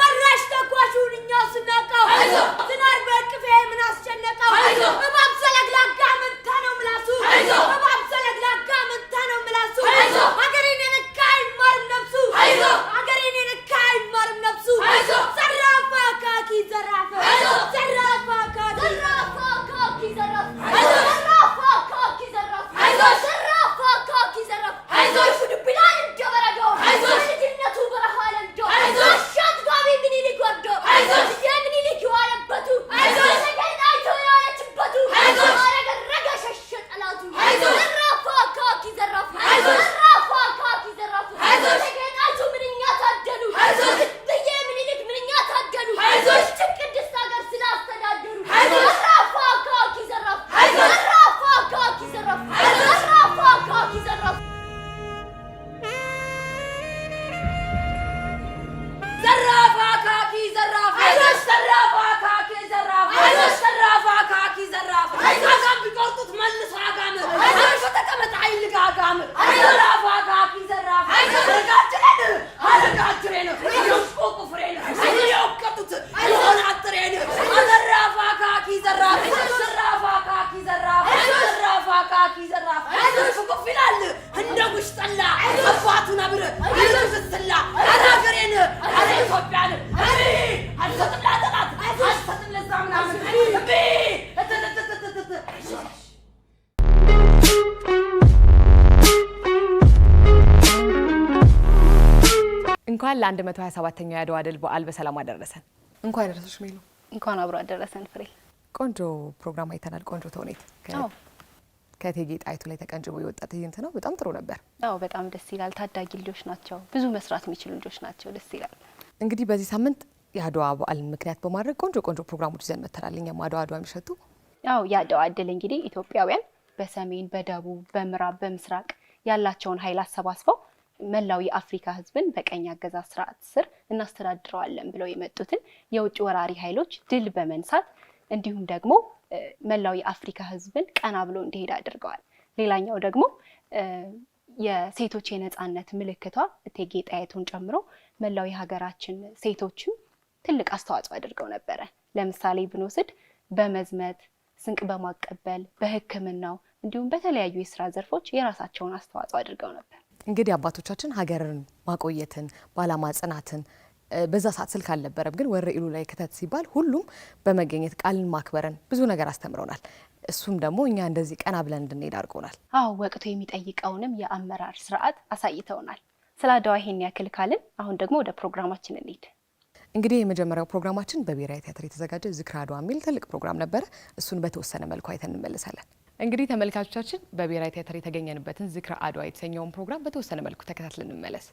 መራሽ ተጓዡን እኛው ስናቀው ዝናር በቅፌ ምን አስጨነቀው እባብ ሰለግላጋ ምንታ ነው ምላሱ እባብ ሰለግላጋ ምንታ ነው ምላሱ ሀገሬን የነካ አይማርም ነፍሱ ሀገሬን የነካ አይማርም ነፍሱ ዘራፋ ካኪ ዘራፈ ዘራፋ ካኪ ዘራፈ ዘራፋ ካኪ ዘራፈ ዘራፋ ካኪ ዘራፈ ቢላል እንደበረዶ ልጅነቱ በረሃ ለምዶ አሻት ጋቢ ምኒልክ ወርዶ የምኒልክ የዋለበቱ ተገናኝቶ የዋለችበቱ አረገረገ ሸሸ ጠላቱ ዘራፋ ካኪ ዘራፍ ዘራፋ ካኪ ዘራፍ ተገናኝቶ ምንኛ ታደሉ ብዬ ምኒልክ ምንኛ ታደሉ ቅድስት ሀገር ስላስተዳደሩ ዘራፋ ካኪ ዘራፍ ዘራፋ ካኪ ዘራፍ ዘራፋ ካኪ ዘራፍ ዘራፋ ካኪ ዘራፍ ዘራፋ ካኪ ዘራፍ ዘራፋ ካኪ ዘራፍ አጋም ቢቆርጡት መልሶ አጋም ተቀመጥ አይልጋ አጋም ዘራፋ ካኪ ዘራፍ አረጋችሬን የቆቁ ፍሬን የወቀጡት የሆናጥሬን ዘራፋ ካኪ ዘራፍ ዘራፋ ካኪ ዘራፍ ዘራፋ ካኪ ዘራፍ ፍቁፍ ይላል እንደ ጉሽ ጠላ አባቱ ነብር ይልዝስላ አራገሬን አረ ኢትዮጵያን አልሰጥም ለጠላት አልሰጥም ለዛ ምናምን እንኳን ለ127ኛው የአድዋ ድል በዓል በሰላም አደረሰን። እንኳን አደረሰሽ ሜሉ። እንኳን አብሮ አደረሰን ፍሬ። ቆንጆ ፕሮግራም አይተናል። ቆንጆ ተውኔት ከእቴጌ ጣይቱ ላይ ተቀንጭቦ የወጣ ትዕይንት ነው። በጣም ጥሩ ነበር። አዎ በጣም ደስ ይላል። ታዳጊ ልጆች ናቸው፣ ብዙ መስራት የሚችሉ ልጆች ናቸው። ደስ ይላል። እንግዲህ በዚህ ሳምንት የአድዋ በዓልን ምክንያት በማድረግ ቆንጆ ፕሮግራሞች ይዘን መተናል። እኛም አድዋ የሚሸቱ ያው የአድዋ ድል እንግዲህ ኢትዮጵያውያን በሰሜን፣ በደቡብ፣ በምዕራብ፣ በምስራቅ ያላቸውን ኃይል አሰባስበው መላው የአፍሪካ ሕዝብን በቀኝ አገዛዝ ስርዓት ስር እናስተዳድረዋለን ብለው የመጡትን የውጭ ወራሪ ኃይሎች ድል በመንሳት እንዲሁም ደግሞ መላው የአፍሪካ ሕዝብን ቀና ብሎ እንዲሄድ አድርገዋል። ሌላኛው ደግሞ የሴቶች የነጻነት ምልክቷ እቴጌ ጣይቱን ጨምሮ መላው የሀገራችን ሴቶችም ትልቅ አስተዋጽኦ አድርገው ነበረ። ለምሳሌ ብንወስድ በመዝመት ስንቅ በማቀበል በሕክምናው እንዲሁም በተለያዩ የስራ ዘርፎች የራሳቸውን አስተዋጽኦ አድርገው ነበር። እንግዲህ አባቶቻችን ሀገርን ማቆየትን ባላማ ጽናትን በዛ ሰዓት ስልክ አልነበረም፣ ግን ወረኢሉ ላይ ከተት ሲባል ሁሉም በመገኘት ቃልን ማክበርን ብዙ ነገር አስተምረውናል። እሱም ደግሞ እኛ እንደዚህ ቀና ብለን እንድንሄድ አድርጎናል። አዎ ወቅቱ የሚጠይቀውንም የአመራር ስርዓት አሳይተውናል። ስለ አድዋ ይሄን ያክል ካልን አሁን ደግሞ ወደ ፕሮግራማችን እንሂድ። እንግዲህ የመጀመሪያው ፕሮግራማችን በብሔራዊ ቲያትር የተዘጋጀ ዝክረ አድዋ የሚል ትልቅ ፕሮግራም ነበረ። እሱን በተወሰነ መልኩ አይተን እንመለሳለን። እንግዲህ ተመልካቾቻችን በብሔራዊ ቲያትር የተገኘንበትን ዝክረ አድዋ የተሰኘውን ፕሮግራም በተወሰነ መልኩ ተከታትለን እንመለስ።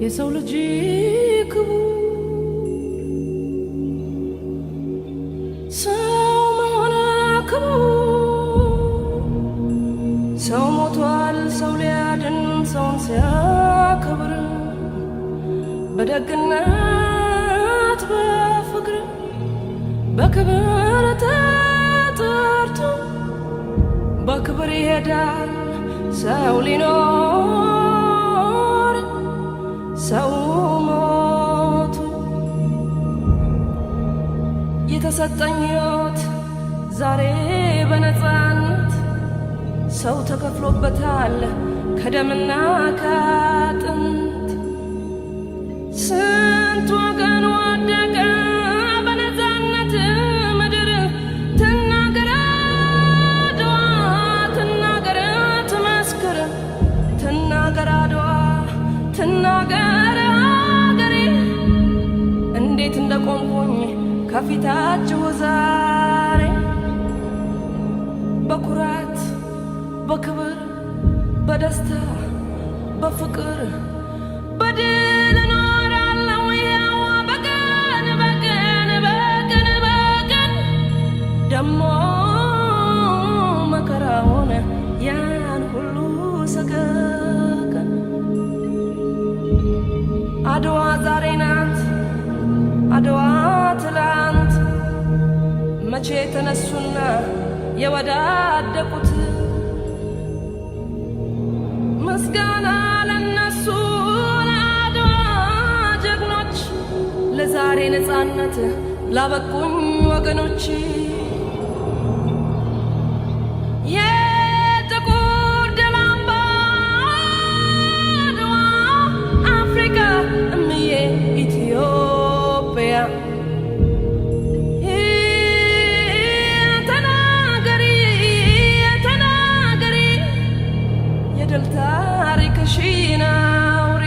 የሰው ልጅ ክቡር ሰው መሆን ክቡር ሰው ሞቷል ሰው ሊያድን ሰውን ሲያከብር በደግነት በፍቅር በክብር ተጠርቶ በክብር ይሄዳል ሰው ሊኖር ሰው ሞቱ የተሰጠኝ ሕይወት ዛሬ በነፃነት ሰው ተከፍሎበታል ከደምና ከአጥንት ስንት ወገን ወደቀ በነፃነት ምድር ትናገር አድዋ ከፊታችሁ ዛሬ በኩራት በክብር በደስታ በፍቅር በድል እኖራለሁ ያው በቀን በቀን በቀን በቀን ደሞ መከራውን ያን ሁሉ ሰቀቀን አድዋ ዛሬ ናት አድዋ ትላንት መቼ ተነሱና የወዳደቁት ምስጋና ለነሱ ለአድዋ ጀግኖች ለዛሬ ነፃነት ላበቁኝ ወገኖች የጥቁር ደም አምባ አድዋ አፍሪካ እምዬ ኢትዮጵያ ተናገሪ ተናገሪ የድል ታሪክሽን አውሪ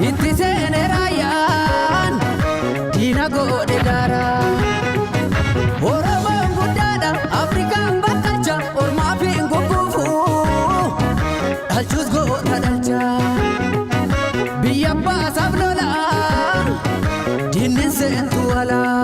itti seene raayyaan diina godhe gaara oromoon guddaadha afrikaan bakkalcha ormaa fi gugguufu dhalchus goota dhalcha biyya baasaaf lola diinnin seentu alaa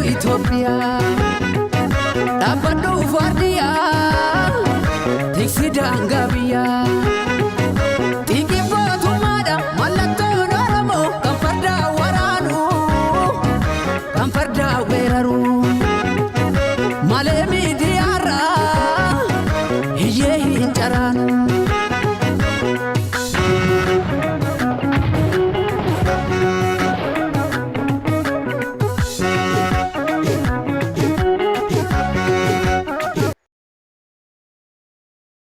Ethiopia, Dabadu Fardia, Tixida Gabia.